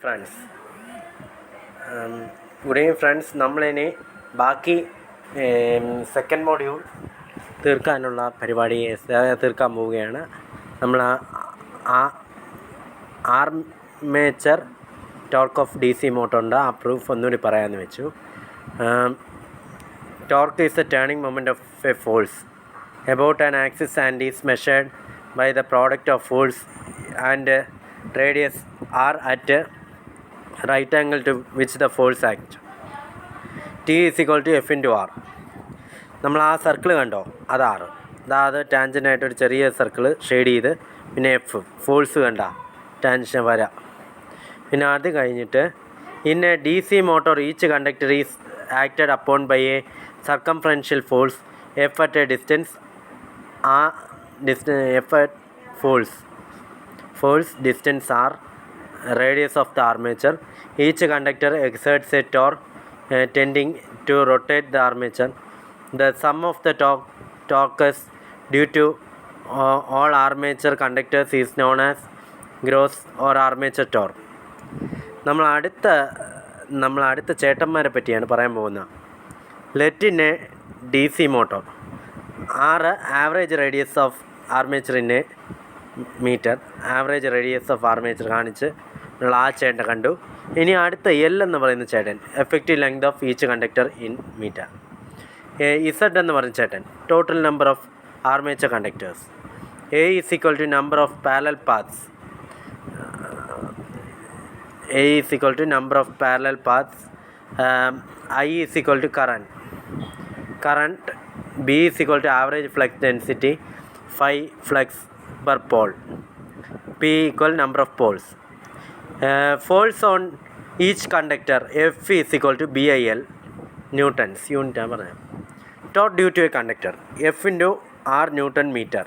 Friends, good evening friends. നമ്മളിനി ബാക്കി second module തീർക്കാനുള്ള പരിപാടി തീർക്കാൻ പോവുകയാണ്. നമ്മൾ armature torque of D C മോട്ടോറിൻ്റെ ആ പ്രൂഫ് ഒന്നുകൂടി പറയാമെന്ന് വെച്ചു. Torque is a turning moment of a force about an axis and is measured by the product of force and radius r at right angle to which the force acts. T is equal to F into R. നമ്മൾ ആ circle കണ്ടോ, അത് ആറ്. അതായത് ടാൻജൻ്റായിട്ടൊരു ചെറിയ circle shade ചെയ്ത്, പിന്നെ F force കണ്ട ടാൻഷൻ വര. പിന്നെ അത് കഴിഞ്ഞിട്ട് in a D C motor each conductor is acted upon by a circumferential force F at a distance F at force distance R, radius of the armature. Each conductor exerts a torque tending to rotate the armature. The sum of the torques due to all armature conductors is known as gross or armature torque. നമ്മൾ അടുത്ത ചേട്ടന്മാരെ പറ്റിയാണ് പറയാൻ പോകുന്നത്. Let D C motor 6 average radius of armature in metre. Average radius of armature കാണിച്ച് നമ്മൾ ആ ചേട്ടൻ കണ്ടു. ഇനി അടുത്ത എൽ എന്ന് പറയുന്ന ചേട്ടൻ effective length of each conductor in metre. Z എന്ന് പറയുന്ന ചേട്ടൻ total number of armature conductors. A is equal to number of parallel paths. A is equal to number of parallel paths. I is equal to current. B is equal to average flux density, phi flux per pole. P equal number of poles. Force on each conductor F is equal to BIL newtons. Unit torque due to a conductor F into R Newton meter.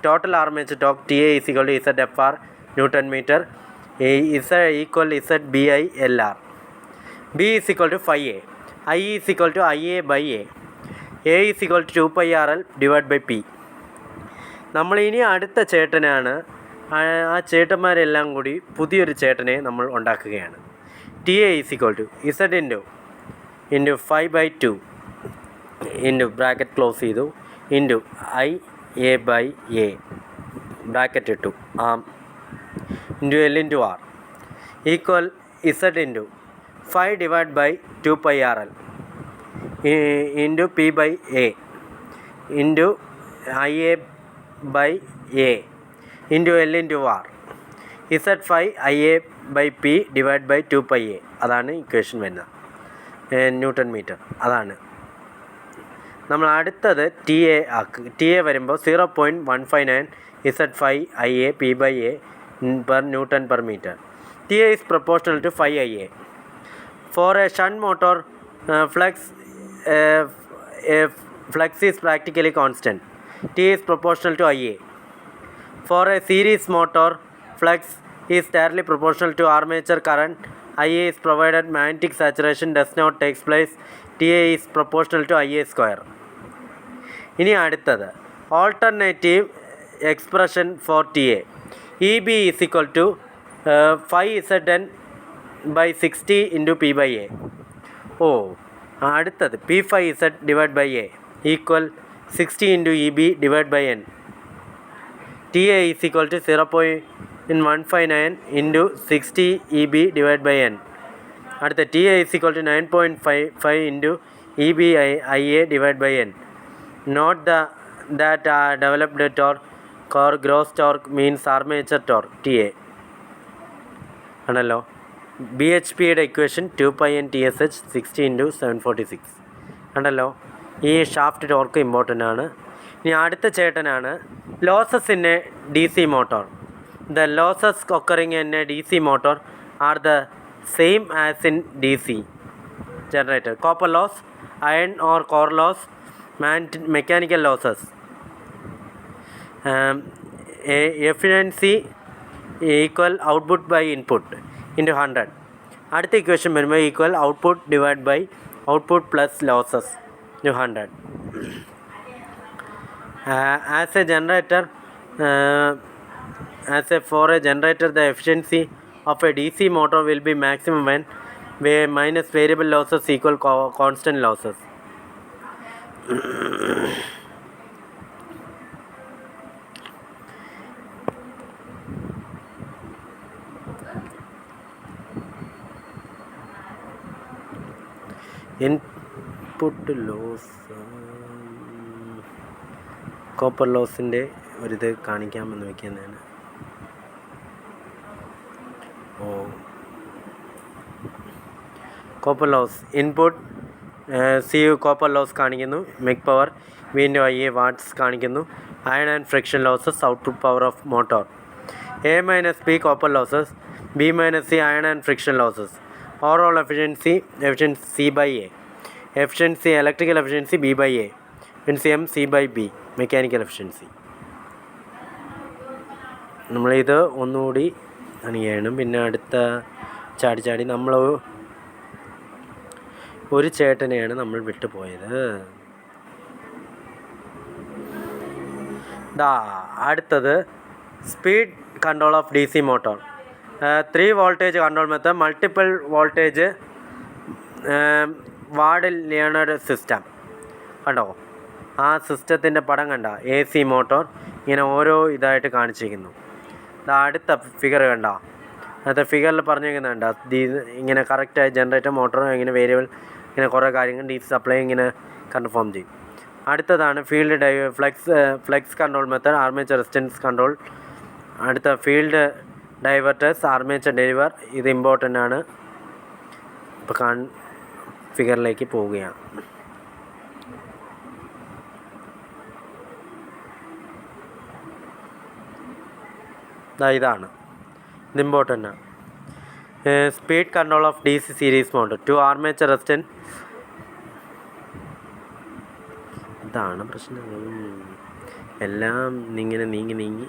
Total armature torque TA is equal to ZFR Newton meter. Z equal ZBI LR. B is equal to phi A. I is equal to IA by A. A is equal to 2 pi RL divided by P. നമ്മൾ ഇനി അടുത്ത ചേട്ടനാണ്. ആ ചേട്ടന്മാരെല്ലാം കൂടി പുതിയൊരു ചേട്ടനെ നമ്മൾ ഉണ്ടാക്കുകയാണ്. T A is equal to Z into 5/2 into bracket close ചെയ്തു into I A by A bracket ഇട്ടു into L into R equal Z into 5 divided by 2 pi RL into P by A into IA by A into L into R. Z5 IA by P divided by 2 pi A. അതാണ് equation വരുന്നത്. Newton metre. അതാണ് നമ്മൾ അടുത്തത് T A ആക്കുക. T A വരുമ്പോൾ 0.159 Z5 IA P by A per Newton per meter. TA is proportional to 5 IA. For a shunt motor, flux is practically constant. T is proportional to IA. For a series motor, flux is directly proportional to armature current. IA is provided magnetic saturation does not take place. TA is proportional to IA square. ഇനി അടുത്തത് alternative expression for TA. EB is equal to 5Zn by 60 into P by A. അടുത്തത് P5Z divided by A equal 60 into EB divided by N. TA is equal to 0.159 into 60 EB divided by N. അടുത്ത TA is equal to 9.55 into EB IA divided by N. Note that developed torque or gross torque means armature torque TA. ആണല്ലോ. B H പിയുടെ equation 2πn TSH 60 into 746 ഉണ്ടല്ലോ. ഈ shaft torque important ആണ്. ഇനി അടുത്ത ചേട്ടനാണ് losses in a D C motor. The losses occurring in a D C motor are the same as in D C generator. Copper loss, iron or core loss, mechanical losses. Efficiency equal output by input into 100. അടുത്ത equation വരുമ്പോൾ equal output divide by output plus losses into 100. As a generator, as for a generator, the efficiency of a DC motor will be maximum when minus variable losses equal constant losses. Input loss copper ലോസിൻ്റെ ഒരിത് കാണിക്കാമെന്ന് വയ്ക്കുന്നതാണ്. Copper loss input C U copper loss കാണിക്കുന്നു. Mech power V/IA watts കാണിക്കുന്നു. Iron and friction losses output power of motor. A-B copper losses, B-C iron and friction losses. Overall efficiency C/A. Efficiency electrical efficiency B/A. Efficiency M C/B mechanical efficiency. നമ്മളിത് ഒന്നുകൂടി കാണിക്കുകയാണ്. പിന്നെ അടുത്ത ചാടി നമ്മൾ ഒരു ചേട്ടനെയാണ് നമ്മൾ വിട്ടുപോയത്. അടുത്തത് speed control of DC motor. 3 voltage control method, multiple voltage Ward Leonard system. കണ്ടോ ആ സിസ്റ്റത്തിൻ്റെ പടം കണ്ട? AC മോട്ടോർ ഇങ്ങനെ ഓരോ ഇതായിട്ട് കാണിച്ചിരിക്കുന്നു. അടുത്ത ഫിഗർ കണ്ട? അടുത്ത ഫിഗറിൽ പറഞ്ഞിരിക്കുന്നുണ്ട് ഇങ്ങനെ കറക്റ്റായി ജനറേറ്റർ മോട്ടോർ ഇങ്ങനെ വേരിയബിൾ ഇങ്ങനെ കുറേ കാര്യങ്ങൾ DC സപ്ലൈ ഇങ്ങനെ കൺഫേം ചെയ്യും. അടുത്തതാണ് field flux control method, armature resistance control. അടുത്ത ഫീൽഡ് ഡൈവേർട്ടേഴ്സ്, ആർമേച്ചർ ഡെലിവർ. ഇത് ഇമ്പോർട്ടൻ്റ് ആണ്. ഇപ്പോൾ ഫിഗറിലേക്ക് പോവുകയാണ്. ഇതാണ് ഇത് ഇമ്പോർട്ടൻ്റ് ആണ്. Speed control of DC series motor to armature resistance. ഇതാണ് പ്രശ്നം, എല്ലാം ഇങ്ങനെ നീങ്ങി.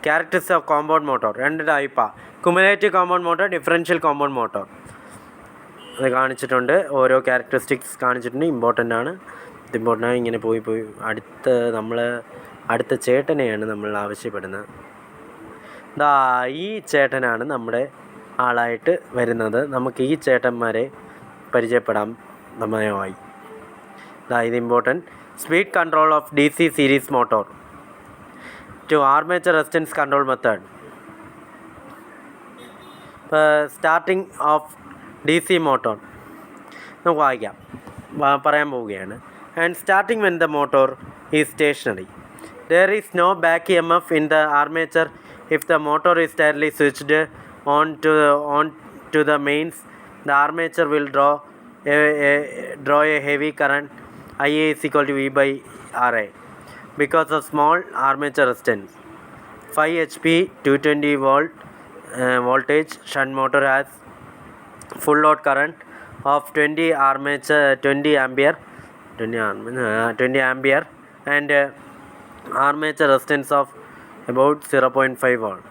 ക്യാരക്ടറിസ്റ്റിക്സ് ഓഫ് കോമ്പൗണ്ട് മോട്ടോർ 2 ടൈപ്പാണ്. Cumulative compound motor, differential compound motor. അത് കാണിച്ചിട്ടുണ്ട്, ഓരോ ക്യാരക്ടറിസ്റ്റിക്സ് കാണിച്ചിട്ടുണ്ട്. ഇമ്പോർട്ടൻ്റ് ആണ്. ഇത് ഇമ്പോർട്ടൻ്റ് ആണ്. ഇങ്ങനെ പോയി അടുത്ത ചേട്ടനെയാണ് നമ്മൾ ആവശ്യപ്പെടുന്നത്. ഈ ചേട്ടനാണ് നമ്മുടെ ആളായിട്ട് വരുന്നത്. നമുക്ക് ഈ ചേട്ടന്മാരെ പരിചയപ്പെടാം സമയമായി. ഇത് important. Speed control of DC series motor to armature resistance control method. Starting of DC motor നമുക്ക് വായിക്കാം, പറയാൻ പോവുകയാണ്. And starting when the motor is stationary. There is no back EMF in the armature if the motor is directly switched on to the mains. The armature will draw a heavy current. IA is equal to V/RA because of small armature resistance. 5 HP 220 volt voltage shunt motor has full load current of 20 ampere and armature resistance of about 0.5 volt.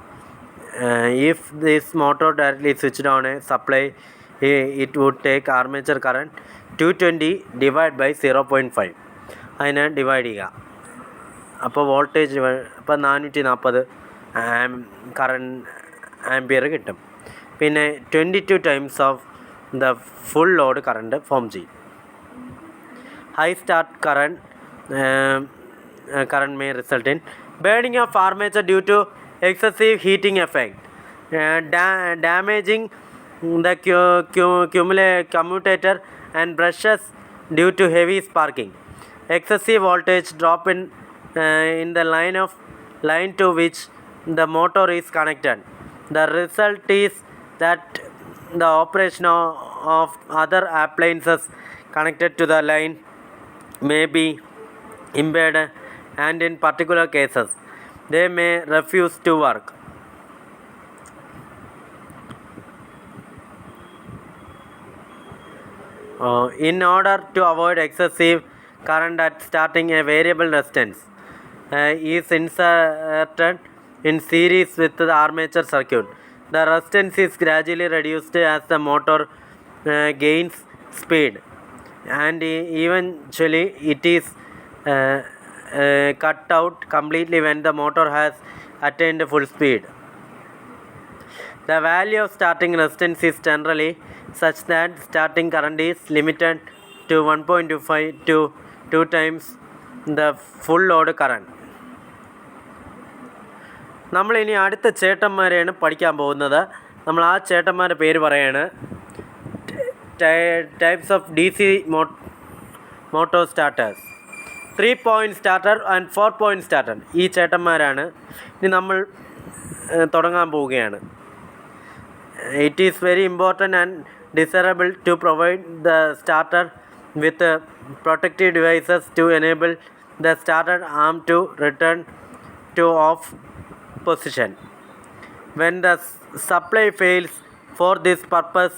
If this motor directly switched on a supply, it would take armature current 220 divided by 0.5. അതിനെ divide ചെയ്യുക. അപ്പോൾ voltage ഇപ്പോൾ 440 ampere കിട്ടും. പിന്നെ 22 times of the full load current form ചെയ്യും. High start current may result in burning of armature due to excessive heating effect, damaging the commutator and brushes due to heavy sparking. Excessive voltage drop in the line to which the motor is connected. The result is that the operation of other appliances connected to the line may be impaired, and in particular cases they may refuse to work. In order to avoid excessive current at starting, a variable resistance is inserted in series with the armature circuit. The resistance is gradually reduced as the motor gains speed, and eventually it is cut out completely when the motor has attained full speed. The value of starting resistance is generally such that starting current is limited to 1.25 to 2 times the full load current. നമ്മൾ ഇനി അടുത്ത ചേട്ടന്മാരെയാണ് പഠിക്കാൻ പോകുന്നത്. നമ്മൾ ആ ചേട്ടന്മാരുടെ പേര് പറയാണ് types of DC motor starters. 3 point starter and 4 point starter. ഈ ചേട്ടന്മാരാണ് ഇനി നമ്മൾ തുടങ്ങാൻ പോവുകയാണ്. It is very important and desirable to provide the starter with protective devices to enable the starter arm to return to off position. When the supply fails, for this purpose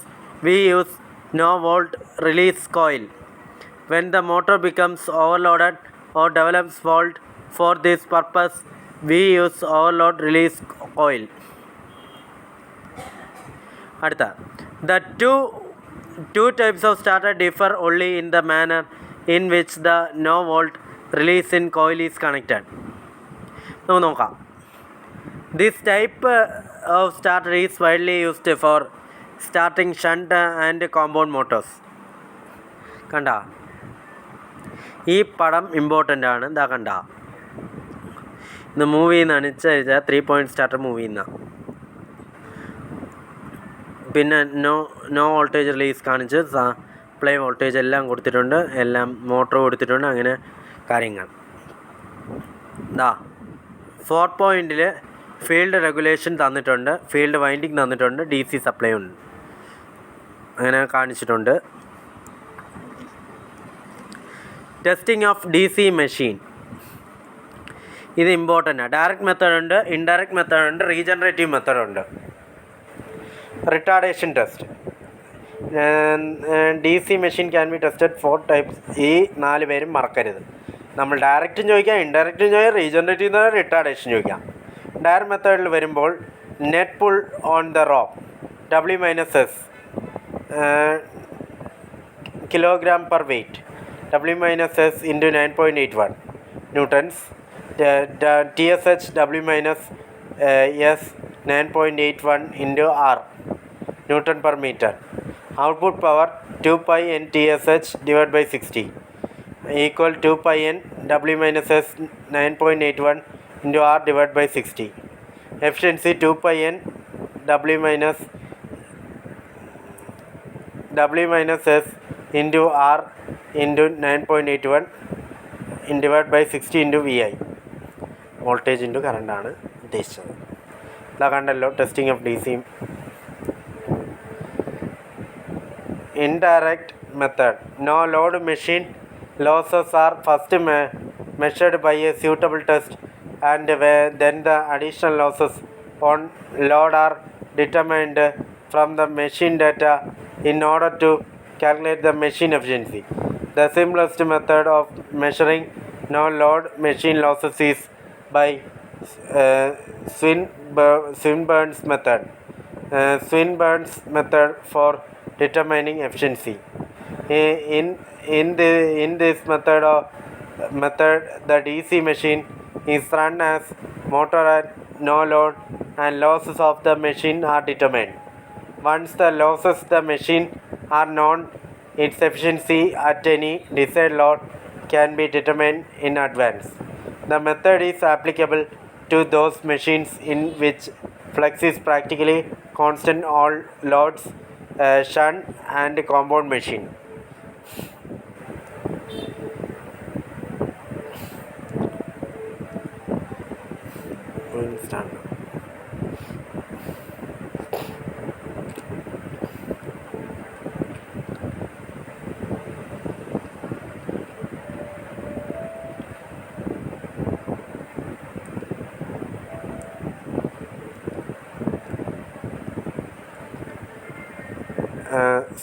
we use no volt release coil. When the motor becomes overloaded or develops fault, for this purpose we use overload release coil. അടുത്ത the two types of starter differ only in the manner in which the no volt release in coil is connected. നമുക്ക് നോക്കാം. This type of starter is widely used for starting shunt and compound motors. കണ്ട ഈ പടം important ആണ്. ഇതാ കണ്ട ഇത് മൂവിയിൽ നിന്നാണ് വെച്ചാൽ 3 point starter മൂവിയിൽ നിന്നാണ്. പിന്നെ നോ വോൾട്ടേജ് റിലീസ് കാണിച്ച് സപ്ലൈ വോൾട്ടേജ് എല്ലാം കൊടുത്തിട്ടുണ്ട്, എല്ലാം മോട്ടർ കൊടുത്തിട്ടുണ്ട്, അങ്ങനെ കാര്യങ്ങൾ. 4 പോയിൻറ്റിൽ ഫീൽഡ് റെഗുലേഷൻ തന്നിട്ടുണ്ട്, ഫീൽഡ് വൈൻഡിങ് തന്നിട്ടുണ്ട്, DC സപ്ലൈ ഉണ്ട്, അങ്ങനെ കാണിച്ചിട്ടുണ്ട്. ടെസ്റ്റിംഗ് ഓഫ് DC മെഷീൻ ഇത് ഇമ്പോർട്ടൻ്റാണ്. ഡയറക്റ്റ് മെത്തേഡ് ഉണ്ട്, ഇൻഡയറക്റ്റ് മെത്തേഡ് ഉണ്ട്, റീജനറേറ്റീവ് മെത്തേഡ് ഉണ്ട്. Retardation test. DC machine can be tested 4 types. ഈ 4 പേരും മറക്കരുത്. നമ്മൾ ഡയറക്റ്റും ചോദിക്കാം, ഇൻഡയറക്റ്റും ചോദിക്കാം, റീജനറേറ്റീവ് റിട്ടാർഡേഷൻ ചോദിക്കാം. ഡയറക്റ്റ് മെത്തേഡിൽ വരുമ്പോൾ net pull on the rope W-S kilogram per weight, W-S into 9.81 newtons, TSH W-S 9.81 into R Newton per meter. Output power 2 pi n TSH divided by 60 equal 2 pi n W-S 9.81 into R divided by 60. Efficiency 2 pi n W-S into R into 9.81 divided by 60 into VI. Voltage into കറണ്ടാണ് ഉദ്ദേശിച്ചത്. ഇതാ കണ്ടല്ലോ testing of DC. Indirect method. No load machine losses are first measured by a suitable test, and then the additional losses on load are determined from the machine data in order to calculate the machine efficiency. The simplest method of measuring no load machine losses is by Swinburne's method. Swinburne's method for determining efficiency. In this method, the DC machine is run as motor at no load, and losses of the machine are determined. Once the losses the machine are known, its efficiency at any desired load can be determined in advance. The method is applicable to those machines in which flux is practically constant all loads, shunt and compound machine.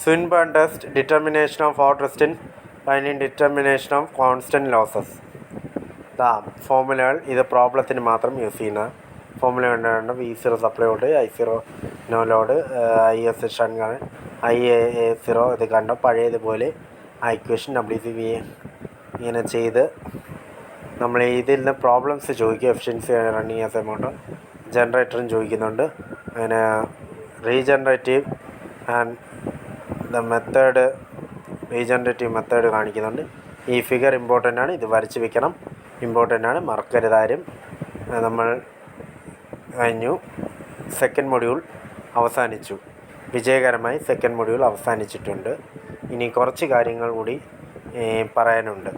Swinburne test, determination of fault resistance, finding determination of constant losses. ഫോമുലകൾ ഇത് പ്രോബ്ലത്തിന് മാത്രം use ചെയ്യുന്ന formula കണ്ടാണ്. V0 supply voltage, I0 no load, IS shunt current, IA0 ഇത് കണ്ടോ പഴയതുപോലെ ആ ഇക്വേഷൻ WCV ഇങ്ങനെ ചെയ്ത് നമ്മൾ ഇതിൽ നിന്ന് പ്രോബ്ലംസ് ചോദിക്കും. Efficiency running as a motor, ജനറേറ്ററും ചോദിക്കുന്നുണ്ട്. അങ്ങനെ regenerative and the method, regenerative method കാണിക്കുന്നുണ്ട്. ഈ ഫിഗർ ഇമ്പോർട്ടൻ്റ് ആണ്, ഇത് വരച്ച് വെക്കണം, ഇമ്പോർട്ടൻ്റ് ആണ്, മറക്കരുതാരും. നമ്മൾ കഴിഞ്ഞു. സെക്കൻഡ് മൊഡ്യൂൾ അവസാനിച്ചു. വിജയകരമായി സെക്കൻഡ് മൊഡ്യൂൾ അവസാനിച്ചിട്ടുണ്ട്. ഇനി കുറച്ച് കാര്യങ്ങൾ കൂടി പറയാനുണ്ട്.